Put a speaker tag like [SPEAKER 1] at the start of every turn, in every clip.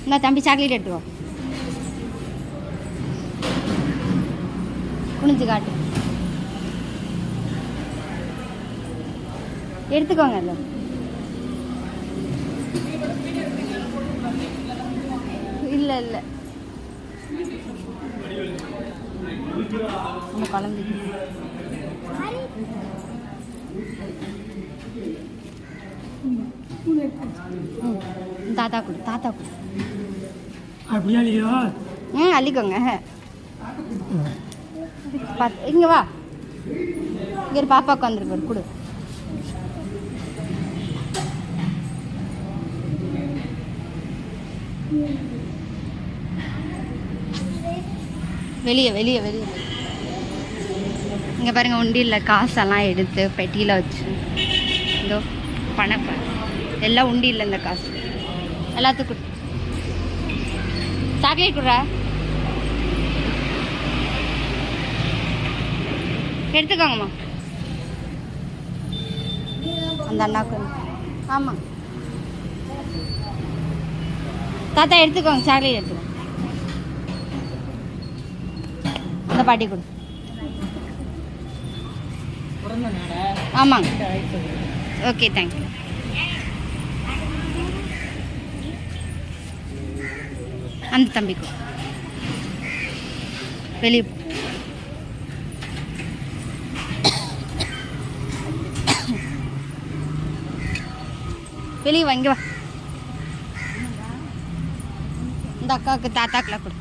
[SPEAKER 1] இந்த தம்பி சாக்லேட் எடுத்துக்கோ. குனிஞ்சு காட்டு. எடுத்துக்கோங்க. இல்லை இல்லை நம்ம குழந்தைக்கு தாத்தா கொடு, தாத்தா கொடு. அள்ளிக்கோங்க. இங்கே வா, இங்கே ஒரு பாப்பாவுக்கு வந்துருக்கு, கொடு. வெளியே வெளியே வெளியே. இங்கே பாருங்கள், உண்டியில் காசெல்லாம் எடுத்து பெட்டியில் வச்சு இதோ பணம் எல்லாம் உண்டியில். இந்த காசு எல்லாத்துக்கும் சாக்லேட் கொடுறா. எடுத்துக்கோங்கம்மா. அந்த அண்ணாக்கு. ஆமாம் தாத்தா எடுத்துக்கோங்க, சாக்லேட் எடுத்துக்கோங்க. அந்த பாட்டி கொடு. ஆமாங்க, ஓகே, தேங்க்யூ. அந்த தம்பிக்கு வெளியே வெளியே வாங்கி வா. இந்த அக்காவுக்கு தாத்தாக்கெல்லாம் கொடு.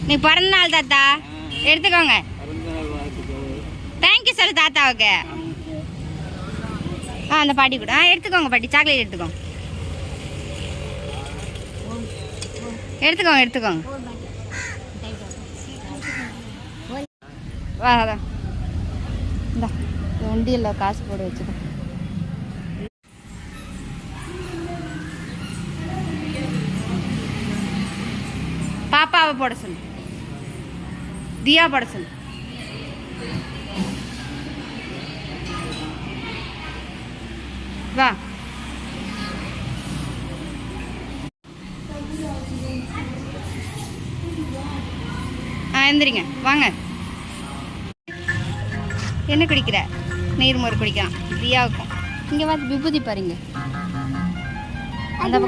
[SPEAKER 1] நீ பிறந்த நாள் தாத்தா, எடுத்துக்கோங்க. தேங்க்யூ சொல்லு தாத்தாவுக்கு. அந்த பாட்டி கூட எடுத்துக்கோங்க. பாட்டி சாக்லேட் எடுத்துக்கோங்க. எடுத்துக்கோங்க எடுத்துக்கோங்க. வா இந்தா உண்டியில் காசு போட வச்சுக்கோ. பாப்பாவை போட சொல்லு, தியா போட சொல்லு. வா எந்திரிங்க, வாங்க. என்ன குடிக்கிற? நீர் மோர் குடிக்கலாம். தியாவுக்கும் இங்கே வந்து விபூதி பாருங்க. அந்த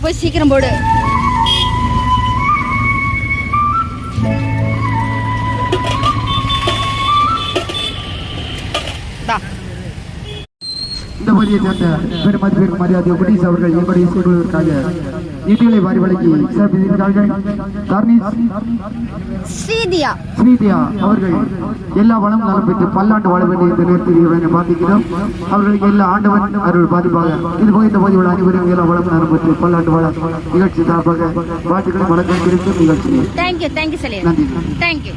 [SPEAKER 1] போய் சீக்கிரம் போடு.
[SPEAKER 2] இந்த பகுதியை சேர்ந்த பெருமதிப்பிற்கு மரியாதை குட்டீஸ் அவர்கள் என்னுடைய சூழலுக்காக ஈட்டிகளை வாரி வழங்கி சிறப்பித்திருக்கிறார்கள்.
[SPEAKER 1] ஸ்ரீதியா
[SPEAKER 2] அவர்கள் எல்லா வளம் நலம் பெற்று பல்லாண்டு வாழ வேண்டிய இந்த நேரத்தில் பார்த்திருக்கிறோம். அவர்களுக்கு எல்லா ஆண்டவன் அருள் பாதிப்பாக இது போக இந்த பகுதியில் அனைவரும் எல்லா வளம் நலம் பெற்று பல்லாண்டு வாழ நிகழ்ச்சி சார்பாக வாழ்த்துக்களை வழக்கம் கிடைக்கும் நிகழ்ச்சி.
[SPEAKER 1] தேங்க்யூ சொல்லி
[SPEAKER 2] நன்றி.
[SPEAKER 1] தேங்க்யூ.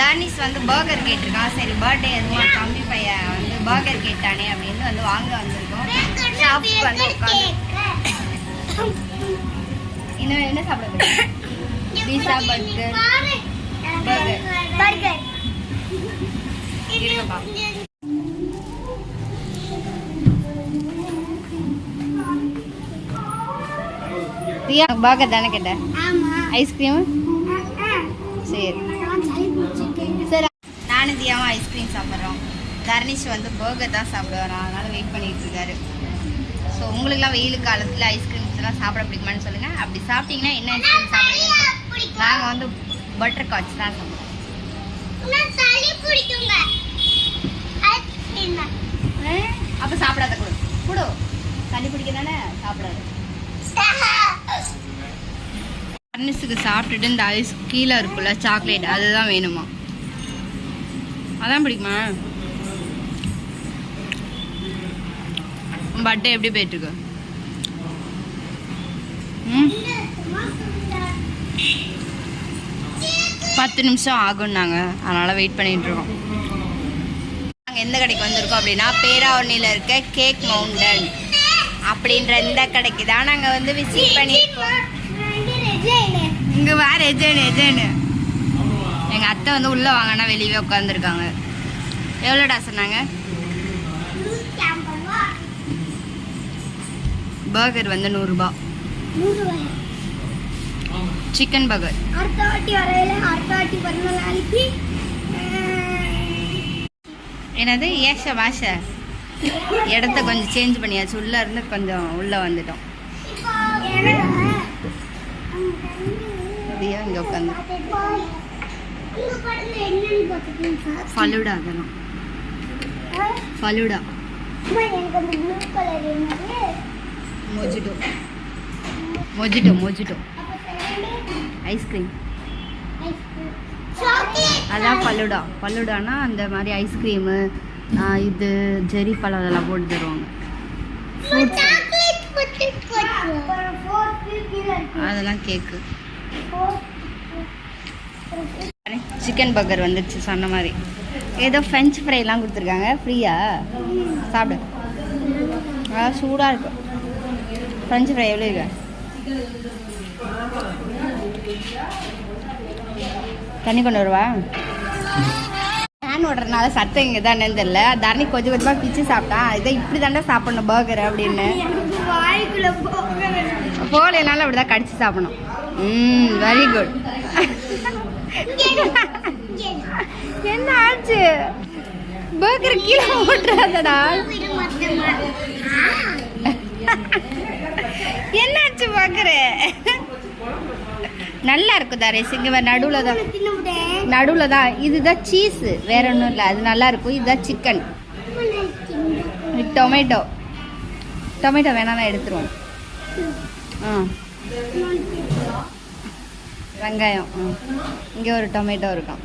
[SPEAKER 1] தானிஷ் வந்து பர்கர் கேட்டிருக்கான். சரி, பர்த்டே எதுவும் தம்பி பையன் வந்து பர்கர் கேட்டானே அப்படின்னு வந்து வாங்க வந்திருக்கோம். ஷாப்புக்கு வந்து உட்காந்து இன்னும் என்ன சாப்பிட போகிறோம்? பீஸா, பர்கர். இருக்குப்பா. தியா பர்கர் தானே கேட்டேன். ஐஸ்கிரீம். சரி சரி, நானும் தியாவும் ஐஸ்கிரீம் சாப்பிட்றோம். தர்னிஷ் வந்து பர்கர் தான் சாப்பிடுவார், அதனால் வெயிட் பண்ணிகிட்டு இருக்காரு. ஸோ உங்களுக்குலாம் வெயில் காலத்தில் ஐஸ்கிரீம்ஸ்லாம் சாப்பிட பிடிக்குமான்னு சொல்லுங்கள். அப்படி சாப்பிட்டீங்கன்னா என்ன ஐஸ்கிரீம் சாப்பிடுவீங்க? நாங்கள் வந்து பட்டர் காட்ச் தான் சாப்பிடுவோம். அப்போ சாப்பிடாத கொடு. தண்ணி பிடிக்க தானே சாப்பிடாது. தர்னிஷுக்கு சாப்பிட்டுட்டு இந்த ஐஸ் கீழே இருக்குல்ல சாக்லேட், அதுதான் வேணுமா? அதான் பிடிக்குமா? பர்த்டே எப்படி போயிட்டுருக்கு? 10 நிமிஷம் ஆகும்னாங்க, அதனால் வெயிட் பண்ணிகிட்ருக்கோம். நாங்கள் எந்த கடைக்கு வந்திருக்கோம் அப்படின்னா, பேராவூர்ணியில் இருக்க கேக் மவுண்டன் அப்படின்ற இந்த கடைக்கு தான் நாங்கள் வந்து விசிட் பண்ணியிருக்கோம். இங்கே வேறு எஜேனு எங்கள் அத்தை வந்து உள்ளே வாங்கினா வெளியே உட்காந்துருக்காங்க. எவ்வளோடா சொன்னாங்க? பர்கர் வந்து 100 ரூபாய். Chicken burger.
[SPEAKER 3] அடுத்த வாட்டி பிறந்த நாளைக்கு
[SPEAKER 1] என்னது ஏஷ வாஷ இடத்த கொஞ்சம் சேஞ்ச் பண்ணியாச்சு. உள்ளே இருந்து கொஞ்சம் உள்ளே வந்துட்டோம். தியா இங்கே உட்காந்து ஃபலூடா. அதெல்லாம் falooda. Mojito mojito mojito ice cream. அதான் ஃபலூடா. ஃபலூடானா அந்த மாதிரி ஐஸ்கிரீமு, இது ஜெரி பழம் அதெல்லாம் போட்டு தருவாங்க. அதெல்லாம் கேக்கு. சிக்கன் பர்கர் வந்துச்சு சொன்ன மாதிரி. ஏதோ ஃப்ரெஞ்ச் ஃப்ரைலாம் கொடுத்துருக்காங்க ஃப்ரீயா. சாப்பிடு. அதான் சூடாக இருக்கும். ஃப்ரெஞ்ச் ஃப்ரை எவ்வளோ இருக்கு? தண்ணி கொண்டு வருவா? ஃபேன் ஓடுறதுனால சத்தம் இங்கே தான் என்னன்னு தெரியல. தரணி கொஞ்சம் கொஞ்சமாக பிச்சு சாப்பிட்டான். இதை இப்படி தாண்டா சாப்பிடணும் பர்கர் அப்படின்னு. போகலைனாலும் அப்படி தான் கடிச்சு சாப்பிடணும். Very good. என்ன ஆச்சு? பர்கர் கீழே ஓட்டுறாதடா. என்னாச்சு பர்கரு? நல்லா இருக்கும் தாரேஸ். இங்கே நடுவில் தான் இதுதான் சீஸு, வேற ஒன்றும் இல்லை. அது நல்லா இருக்கும். இதுதான் சிக்கன். டொமேட்டோ டொமேட்டோ வேணாம் எடுத்துருவோம். வெங்காயம். இங்கே ஒரு டொமேட்டோ இருக்கும்.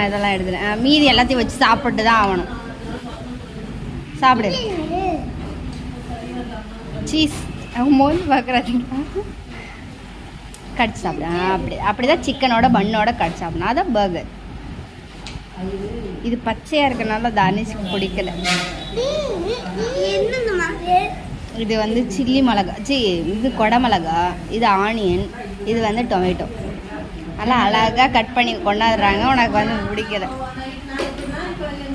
[SPEAKER 1] இதெல்லாம் எடுத்துட்டேன். மீதி எல்லாத்தையும் வச்சு சாப்பிட்டு தான் ஆகணும். சாப்பிடு. சீஸ் மோந்து பார்க்குறாங்க. கடிச்சு சாப்பிடு. அப்படிதான் சிக்கனோட பன்னோட கடிச்சு சாப்பிடணும். அதான் பர்கர். இது பச்சையாக இருக்கனால தனுஷ்க்கு பிடிக்கல. இது வந்து சில்லி மிளகா, இது கொடை மிளகா, இது ஆனியன், இது வந்து டொமேட்டோ. நல்லா அழகாக கட் பண்ணி கொண்டாடுறாங்க. உனக்கு வந்து பிடிக்கல.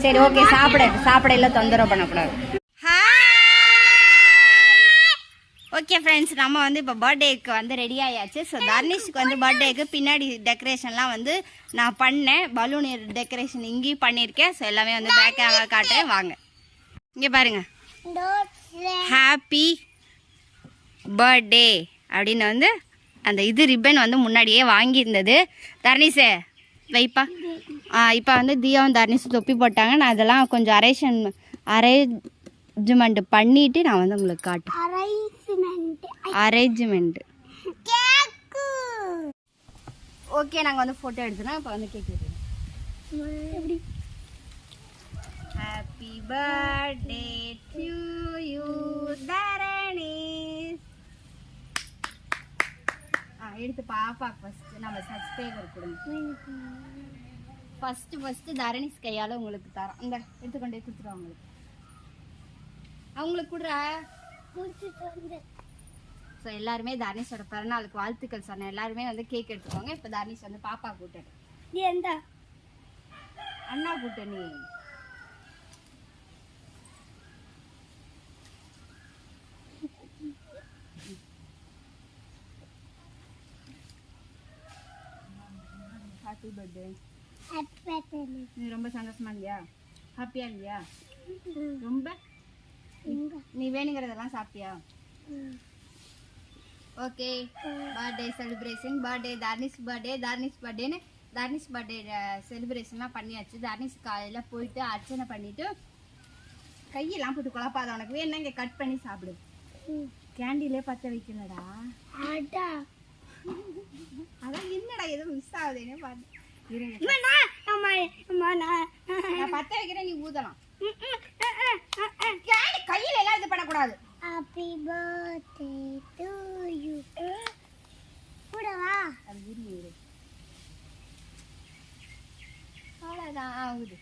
[SPEAKER 1] சரி ஓகே, சாப்பிடையில தொந்தரவு பண்ணக்கூடாது. ஓகே ஃப்ரெண்ட்ஸ், நம்ம வந்து இப்போ பர்த்டேக்கு வந்து ரெடி ஆயாச்சு. ஸோ தர்னிஷ்க்கு வந்து பர்த்டேக்கு பின்னாடி டெக்கரேஷன்லாம் வந்து நான் பண்ணேன். பலூன் டெக்கரேஷன் இங்கேயும் பண்ணியிருக்கேன். ஸோ எல்லாமே வந்து பேக் கேமரா காட்டுறேன் வாங்க. இங்கே பாருங்க, ஹாப்பி பர்த்டே அப்படின்னு வந்து அந்த இது ரிப்பன் வந்து முன்னாடியே வாங்கியிருந்தது. தர்னிஷே வைப்பா. இப்போ வந்து தியாவும் தர்னிஷும் தொப்பி போட்டாங்க. நான் அதெல்லாம் கொஞ்சம் அரேஞ்ச்மெண்ட் பண்ணிவிட்டு நான் வந்து உங்களுக்கு காட்டுறேன். Arrangement okay. நாங்கள் வந்து ஃபோட்டோ எடுத்துனா இப்போ வந்து கேக் எப்படி. Happy birthday to you Dharanish. எடுத்து பாப்பாக்கு ஃபஸ்ட்டு நம்ம சப்ஸ்கிரைபர் கொடுங்க. ஃபஸ்ட்டு தரணிஷ் கையால் உங்களுக்கு தரோம். இந்த எடுத்துக்கொண்டே கொடுத்துருவோம் உங்களுக்கு. அவங்களுக்கு கொடுறா. ஸோ எல்லாருமே தர்னிஷோட பிறநாளுக்கு வாழ்த்துக்கள் சொன்னேன். எல்லாருமே வந்து கேக் எடுத்துக்கோங்க. இப்போ தர்னிஷ் வந்து பாப்பா கூட்டணி. நீ எந்த அண்ணா கூட்டணி. Happy birthday. நீ ரொம்ப சந்தோஷமா இல்லையா? ஹாப்பியா இல்லையா? ரொம்ப. நீ வேணுங்கிறதெல்லாம் சாப்பிட்டியா? Okay. Birthday celebration. Birthday Tharnish பர்த்டேன்னு தர்னிஷ் பர்த்டே செலிப்ரேஷன்லாம் பண்ணியாச்சு. தர்னிஷ் காலையில் போயிட்டு அர்ச்சனை பண்ணிவிட்டு கையெல்லாம் போட்டு குழப்பாத. உனக்கு வேணா இங்கே கட் பண்ணி சாப்பிடு. கேண்டிலே பற்ற வைக்கலடா. அதான் என்னடா ஏதோ மிஸ் ஆகுதுன்னு பார்த்து நான் பற்ற வைக்கிறேன். நீ ஊதலாம். கையில எல்லாம் இது பண்ணக்கூடாது.
[SPEAKER 3] Happy birthday to you. கூடவா
[SPEAKER 1] அது இரு. அவ்வளோதான் ஆகுது.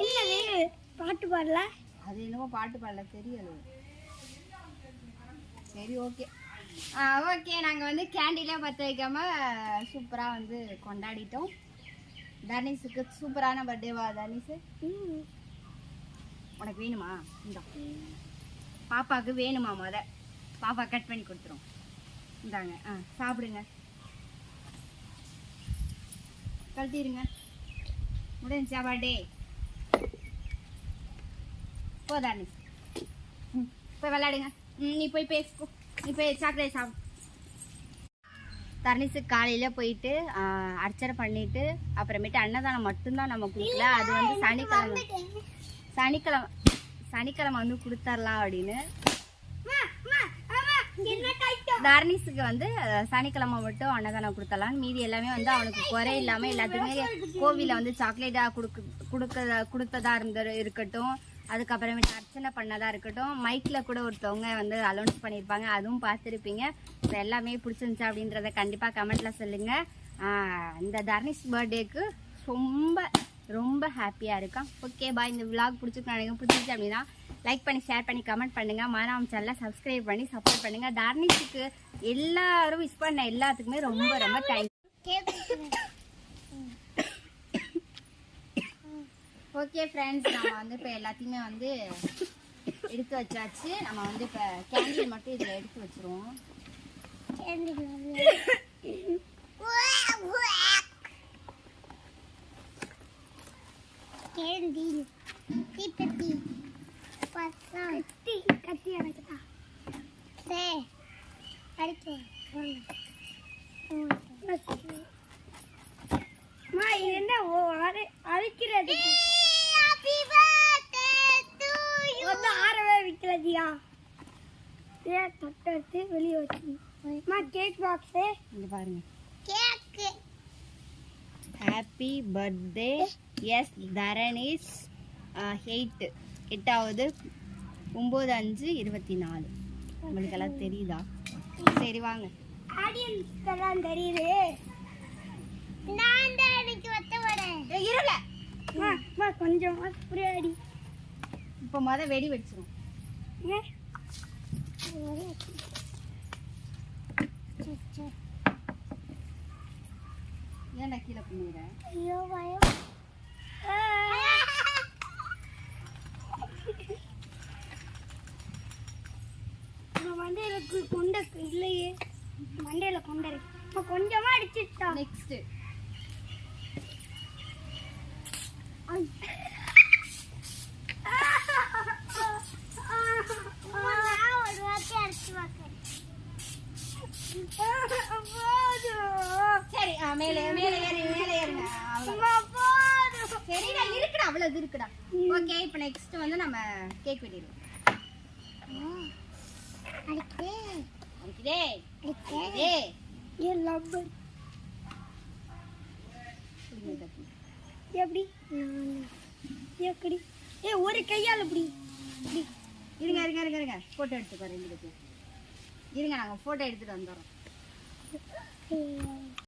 [SPEAKER 3] இல்லை பாட்டு பாடல.
[SPEAKER 1] அது என்னமோ பாட்டு பாடல தெரியல. சரி ஓகே. ஓகே நாங்கள் வந்து கேண்டிலாம் பற்ற வைக்காம சூப்பராக வந்து கொண்டாடிட்டோம். தர்னிஸுக்கு சூப்பரான பர்த்டேவா தர்னிஸு? உனக்கு வேணுமா? இந்த பாப்பாவுக்கு வேணுமா? பாப்பா கட் பண்ணி கொடுத்துரும். இந்தாங்க சாப்பிடுங்க, கழட்டிடுங்க. முடிஞ்சா பர்த்டே போ தர்னிஸ், போய் விளையாடுங்க. நீ போய் பேசிக்கோ, நீ போய் சாக்லேட் சாப்பிடு. தர்னிஸுக்கு காலையில் போயிட்டு அர்ச்சனை பண்ணிட்டு அப்புறமேட்டு அன்னதானம் மட்டும்தான் நம்ம கொடுக்கல. அது வந்து சனிக்கிழமை வந்து கொடுத்துர்லாம் அப்படின்னு. தர்னிஸுக்கு வந்து சனிக்கிழமை மட்டும் அன்னதானம் கொடுத்துடலாம். மீதி எல்லாமே வந்து அவனுக்கு குறை இல்லாமல் எல்லாத்துக்குமே கோவிலில் வந்து சாக்லேட்டாக கொடுத்ததா இருக்கட்டும், அதுக்கப்புறமேட்டு அர்ச்சனை பண்ணதா இருக்கட்டும், மைக்கில் கூட ஒருத்தவங்க வந்து அலௌன்ஸ் பண்ணியிருப்பாங்க, அதுவும் பார்த்துருப்பீங்க. ஸோ எல்லாமே பிடிச்சிருந்துச்சு அப்படின்றத கண்டிப்பாக கமெண்ட்டில் சொல்லுங்கள். இந்த தர்னிஸ் பர்த்டேக்கு ரொம்ப ரொம்ப ஹாப்பியாக இருக்கான். Okay bye. இந்த விளாக் பிடிச்சிருச்சு அப்படின்னா லைக் பண்ணி ஷேர் பண்ணி கமெண்ட் பண்ணுங்கள். மறக்காம சேனலை சப்ஸ்கிரைப் பண்ணி சப்போர்ட் பண்ணுங்கள். தர்னிஸுக்கு எல்லாரும் விஷ் பண்ண எல்லாத்துக்குமே ரொம்ப ரொம்ப தேங்க்ஸ். ஓகே ஃப்ரெண்ட்ஸ், நம்ம வந்து இப்போ எல்லாத்தையுமே வந்து எடுத்து வச்சாச்சு. நம்ம வந்து இப்போ கேண்டில் மட்டும் இதில் எடுத்து வச்சுருவோம்.
[SPEAKER 3] தொட்டு வெளியே வச்சு கேக் பாக்ஸு
[SPEAKER 1] இங்க பாருங்க. ஹாப்பி பர்த்டே எஸ் தரணிஸ் 8வது 9/5/24. உங்களுக்கு எல்லாம் தெரியுதா? சரி வாங்க.
[SPEAKER 3] ஆடியன்ஸ் எல்லாம் தெரியுது. நான் தான் எனக்கு வத்த வரேன்.
[SPEAKER 1] இருல
[SPEAKER 3] கொஞ்சம் புரியாடி.
[SPEAKER 1] இப்போ வெடி வச்சிரும். ஏன்டா கீழே பண்ணுற?
[SPEAKER 3] ஐயோ பயம். மண்டையில கொண்ட இல்லையே, மண்டையில கொண்ட இருக்கு. கொஞ்சமா அடிச்சுட்டா.
[SPEAKER 1] நெக்ஸ்ட் சரி மேலே ஏறுங்க. சரிடா இருக்குடா, அவ்வளவு இருக்குடா. ஓகே இப்போ நெக்ஸ்ட் வந்து நம்ம கேக் வெட்டிடுவோம்.
[SPEAKER 3] எப்படி ஒரு கையால் இப்படி
[SPEAKER 1] இருங்க போட்டோ எடுத்துக்கோ. 2 பேருக்கு இருங்க, நாங்கள் போட்டோ எடுத்துட்டு வந்துடுறோம்.